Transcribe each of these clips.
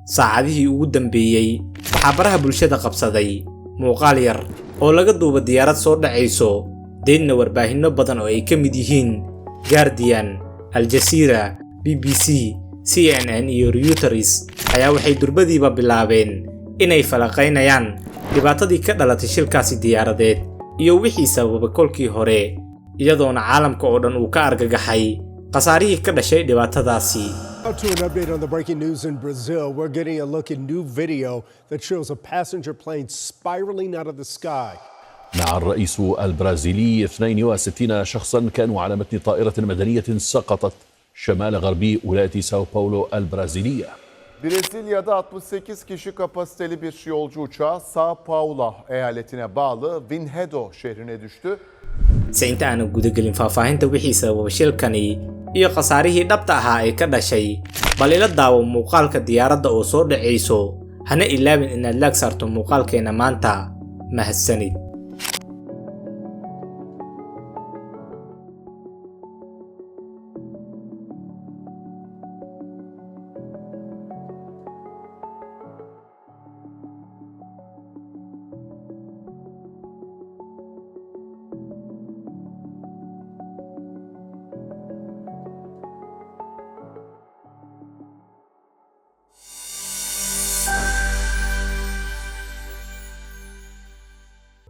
saacadihii ugu dambeeyay waxaa baraha bulshada qabsaday muuqaal yar oo laga duuba diyaarad soo dhacayso deedna warbaahinno badan oo ay ka mid yihiin Guardian, Al Jazeera, BBC, CNN iyo Reuters ayaa waxay durbadiiba bilaabeen inay falaqaynayaan dhibaatadii ka dhalatay shilkaasi diyaaradeed iyo wixii sababay kolkii hore iyadoona caalamka oo dhan uu ka argagaxay qasaarihii ka dhashay dhibaatadaasi. To an update on the breaking news in Brazil, we're getting a look at new video that shows a passenger plane spiraling out of the sky. مع الرئيس البرازيلي 62 شخصا كانوا على متن طائرة مدنية سقطت شمال غربي ولاية ساو باولو البرازيلية. Brezilya'da 68 kişi kapasiteli bir yolcu uçağı Sao Paulo eyaletine bağlı Vinhedo şehrine düştü. Inta aanu gudagelin faahfaahinta wixii sababay shilkani iyo qasaarihii dhabta ahaa ee ka dhashay bal ila daawo muuqaalka diyaaradda oo soo dhacayso hana ilaabin inaad laag saarto muuqaalkeena maanta. Mahadsanid.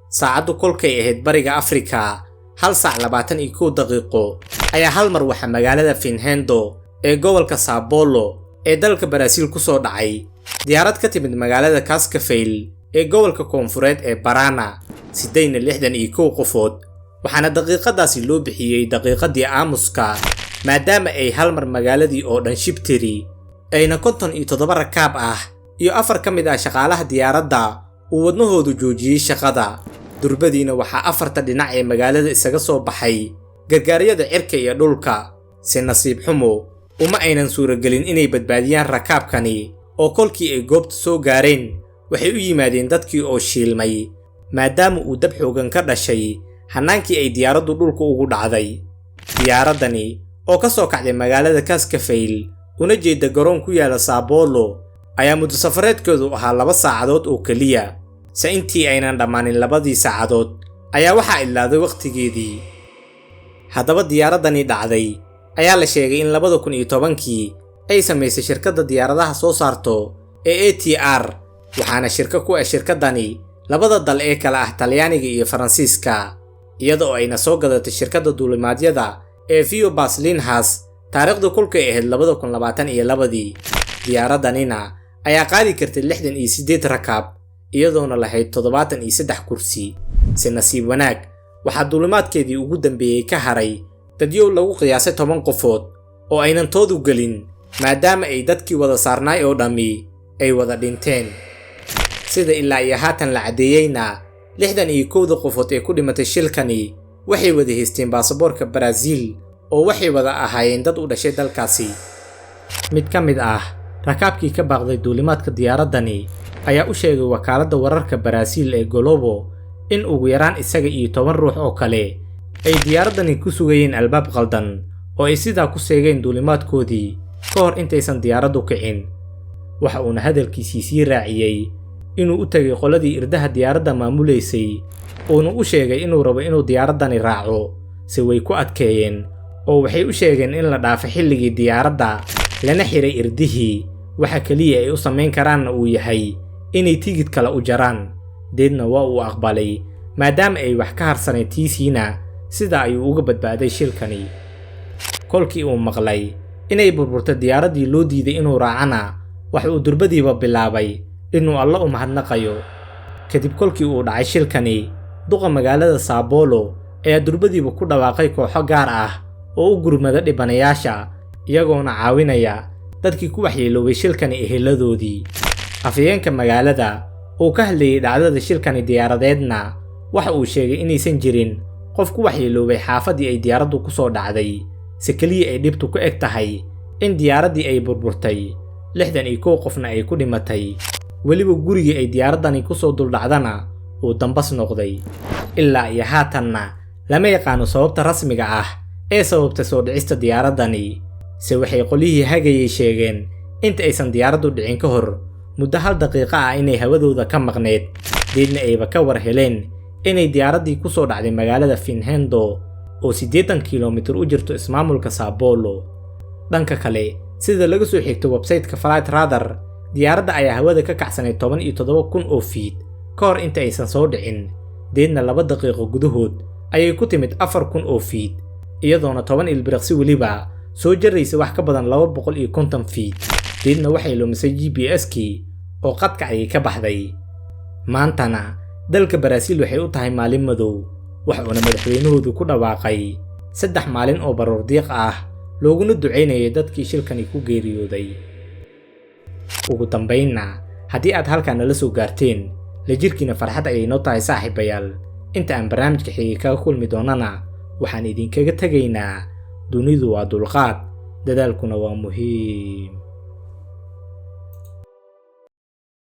saacadu kolkay ahayd bariga Afrika 1:22 daqiiqo ayaa hal mar waxa magaalada Vinhedo ee gobolka São Paulo ee dalka Brazil ku soo dhacay diyaarad ka timid magaalada Cascavel ee gobolka koonfureed ee Paraná 62 qofood waxaana daqiiqadaasi loo bixiyay daqiiqadii aamuska maadaama ay hal mar magaaladii oo dhan shibtiri ayna 57 rakaab ah iyo 4 ka mid ah shaqaalaha diyaaradda uu wadnahoodu joojiyay shaqada. durbadiina waxaa afarta dhinac ee magaalada isaga soo baxay gargaaryada cirka iyo dhulka si nasiib xumo uma aynan suuragelin inay badbaadiyaan rakaabkani oo kolkii ay goobta soo gaareen waxay u yimaadeen dadkii oo shiilmay maadaama uu dab xoogan ka dhashay hanaankii ay diyaaraddu dhulka ugu dhacday. diyaaradani oo ka soo kacday magaalada Cascavel una jeeda garoon ku yaala São Paulo ayaa muddo safareedkoodu ahaa 2 saacadood oo kaliya. intii aynan dhammaanin 2 saacadood ayaa waxaa ilaaday waqtigeedii. haddaba diyaaradani dhacday ayaa la sheegay in 2010kii ay samaysay shirkadda diyaaradaha soo saarto ee ATR waxaana shirka ku ah shirkadani labada dal ee kala ah Talyaaniga iyo Faransiiska iyadoo ayna soo gadatay shirkadda duulimaadyada ee Viobus Linhas taariikhdu kolkay ahayd 2022. diyaaradanina ayaa qaadi kartay 68 rakaab iyadoona lahayd 73 kursi. si nasiib wanaag waxaa duulimaadkeedii ugu dambeeyay ka haray dadyow lagu qiyaasay 10 qofood oo aynan toodu gelin maadaama ay dadkii wada saarnaay oo dhammi ay wada dhinteen. sida ilaa iyo haatan la cadeeyayna 61 qofood ee ku dhimatay shilkani waxay wada haysteen baasaboorka Brazil oo waxay wada ahaayeen dad u dhashay dalkaasi. mid ka mid ah rakaabkii ka baaqday duulimaadka diyaaradani ayaa u sheegay wakaaladda wararka Brazil ee Globo in ugu yaraan isaga iyo 10 ruux oo kale ay diyaaradani ku sugayeen albaab qaldan oo ay sidaa ku seegeen duulimaadkoodii ka hor intaysan diyaaraddu kicin. waxa uuna hadalkiisii sii raaciyay inuu u tagay qoladii irdaha diyaaradda maamulaysay uuna u sheegay inuu rabo inuu diyaaradani raaco si way ku adkeeyeen oo waxay u sheegeen in la dhaafay xilligii diyaaradda lana xiray irdihii waxa kaliya ay u samayn karaanna uu yahay inay tigid kale u jaraan. deedna waa uu aqbalay maadaama ay wax ka harsanay tiisiina sida ayuu uga badbaaday shilkani. kolkii uu maqlay inay burburtay diyaaraddii loo diiday inuu raacana waxa uu durbadiiba bilaabay inuu alla u mahadnaqayo. kadib kolkii uu dhacay shilkani duqa magaalada São Paulo ayaa durbadiiba ku dhawaaqay kooxo gaar ah oo u gurmada dhibanayaasha iyagoona caawinaya dadkii ku waxyeeloobay shilkani eheladoodii. afhayeenka magaalada oo ka hadlayay dhacdada shilkani diyaaradeedna waxa uu sheegay inaysan jirin qof ku waxyeeloobay xaafadii ay diyaaraddu ku soo dhacday si kaliya ay dhibtu ku eg tahay in diyaaraddii ay burburtay 61 qofna ay ku dhimatay weliba gurigii ay diyaaradani ku soo duldhacdana uu dambas noqday. ilaa iyo haatanna lama yaqaano sababta rasmiga ah ee sababta soo dhicista diyaaradani se waxay qolihii hagayay sheegeen inta aysan diyaaraddu dhicin ka hor muddo 1 daqiiqo ah inay hawadooda ka maqneed deedna ayba ka war heleen inay diyaaraddii ku soo dhacday magaalada Finhendo oo 80 kiiloomitir u jirto ismaamulka Sao Paulo. dhanka kale sida laga soo xigto website-ka Flight Radar diyaaradda ayaa hawada ka kacsanay 17,000 oo feet ka hor inta aysan soo dhicin deedna 2 daqiiqo gudahood ayay ku timid 4,000 oo feet iyadoona 10 ilbiriqsi weliba soo jaraysa wax ka badan 250 feet deedna waxay lumisay GPS-kii oo qadka ayay ka baxday. maantana dalka Brazil waxay u tahay maalin madow waxaana madaxweynahoodu ku dhawaaqay 3 maalin oo baroor diiq ah looguna duceynayay dadkii shilkani ku geeriyooday. ugu dambeynna haddii aad halkaan nala soo gaarteen la jirkiina farxad ayay noo tahay saaxiibayaal inta aan barnaamijka xigay kaga kulmi doonana waxaan idinkaga tegaynaa dunidu waa dulqaad dadaalkuna waa muhiim.